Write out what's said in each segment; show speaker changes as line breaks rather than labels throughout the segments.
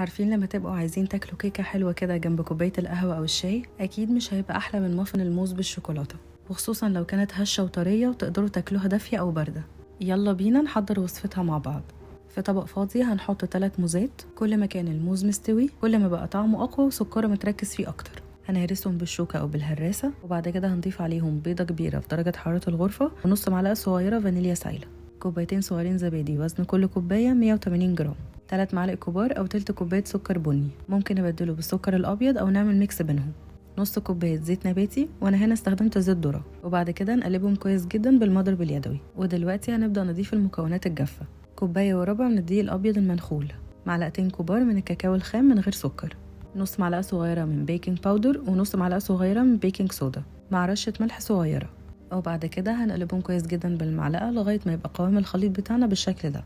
عارفين لما تبقوا عايزين تاكلوا كيكة حلوة كده جنب كوباية القهوة أو الشاي، أكيد مش هيبقى أحلى من مافن الموز بالشوكولاتة، وخصوصا لو كانت هشة وطرية وتقدروا تاكلوها دافية أو باردة. يلا بينا نحضر وصفتها مع بعض. في طبق فاضي هنحط 3 موزات، كل ما كان الموز مستوي كل ما بقى طعمه أقوى وسكره متركز فيه أكتر. هنهرسهم بالشوكة أو بالهراسة، وبعد كده هنضيف عليهم بيضة كبيرة في درجة حرارة الغرفة ونص معلقة صغيرة فانيليا سايلة، كوبايتين صغيرين زبادي وزن كل كوباية 180 جرام، 3 معالق كبار أو تلت كوباية سكر بني، ممكن نبدله بالسكر الأبيض أو نعمل ميكس بينهم، نص كوباية زيت نباتي وأنا هنا استخدمت زيت ذرة، وبعد كده نقلبهم كويس جدا بالمضرب اليدوي. ودلوقتي هنبدأ نضيف المكونات الجافة، كوباية وربع من الدقيق الأبيض المنخول، معلقتين كبار من الكاكاو الخام من غير سكر، نص معلقة صغيرة من بيكنج باودر ونص معلقة صغيرة من بيكنج صودا مع رشة ملح صغيرة. وبعد كده هنقلبهم كويس جدا بالمعلقة لغاية ما يبقى قوام الخليط بتاعنا بالشكل ده.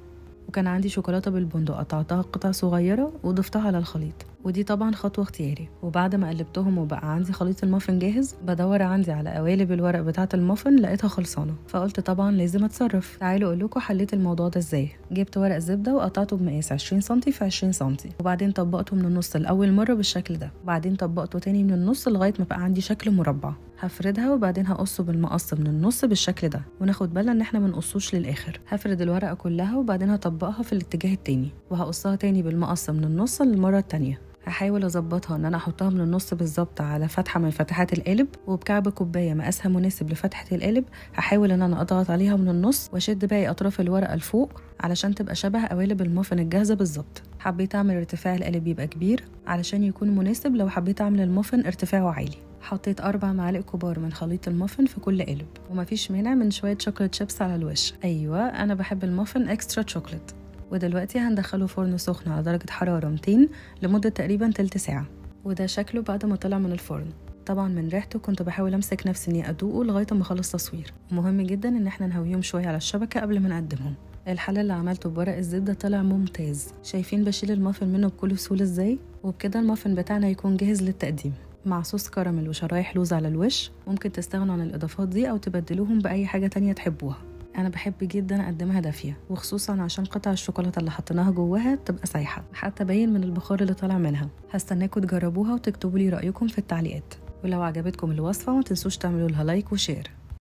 وكان عندي شوكولاتة بالبندق قطعتها قطع صغيرة وضفتها على الخليط، ودي طبعا خطوة اختياري. وبعد ما قلبتهم وبقى عندي خليط المافن جاهز، بدور عندي على قوالب الورق بتاعة المافن لقيتها خلصانة، فقلت طبعا لازم اتصرف. تعالوا اقول لكم حليت الموضوع ده ازاي. جبت ورق زبدة وقطعته بمقاس 20 سنتي في 20 سنتي، وبعدين طبقته من النص لأول مرة بالشكل ده، وبعدين طبقته تاني من النص لغاية ما بقى عندي شكل مربع. هفردها وبعدين هقصه بالمقص من النص بالشكل ده، وناخد بالنا ان احنا منقصوش للاخر. هفرد الورقة كلها وبعدين هطبقها في الاتجاه التاني، وهقصها تاني بالمقص من النص للمرة التانية. هحاول اظبطها ان انا احطها من النص بالظبط على فتحة من فتحات القالب، وبكعب كوباية مقاسها مناسب لفتحة القالب هحاول ان انا اضغط عليها من النص واشد باقي اطراف الورقة لفوق علشان تبقى شبه قوالب المافن الجاهزة بالظبط. حبيت اعمل ارتفاع القالب يبقى كبير علشان يكون مناسب لو حبيت اعمل المافن ارتفاعه عالي. حطيت 4 معالق كبار من خليط المافن في كل قالب، ومفيش مانع من شوية شوكولات شيبس على الوش. ايوه انا بحب المافن اكسترا شوكولات. ودلوقتي هندخله فرن سخن على درجة حرارة 200 لمدة تقريبا تلت ساعة. وده شكله بعد ما طلع من الفرن. طبعا من ريحته كنت بحاول امسك نفسي اني ادوقه لغاية ما اخلص تصوير. مهم جدا ان احنا نهويهم شوية على الشبكة قبل ما نقدمهم. الحل اللي عملته بورق الزبدة طلع ممتاز. شايفين بشيل المافن منه بكل سهولة ازاي؟ وبكده المافن بتاعنا يكون جاهز للتقديم مع صوص كراميل وشرايح لوز على الوش. ممكن تستغنوا عن الإضافات دي أو تبدلوهم بأي حاجة تانية تحبوها. أنا بحب جدا أقدمها دافية، وخصوصا عشان قطع الشوكولاتة اللي حطيناها جواها تبقى سايحة، حتى باين من البخار اللي طالع منها. هستناكم تجربوها وتكتبوا لي رأيكم في التعليقات، ولو عجبتكم الوصفة ما تنسوش تعملوا لها لايك وشير.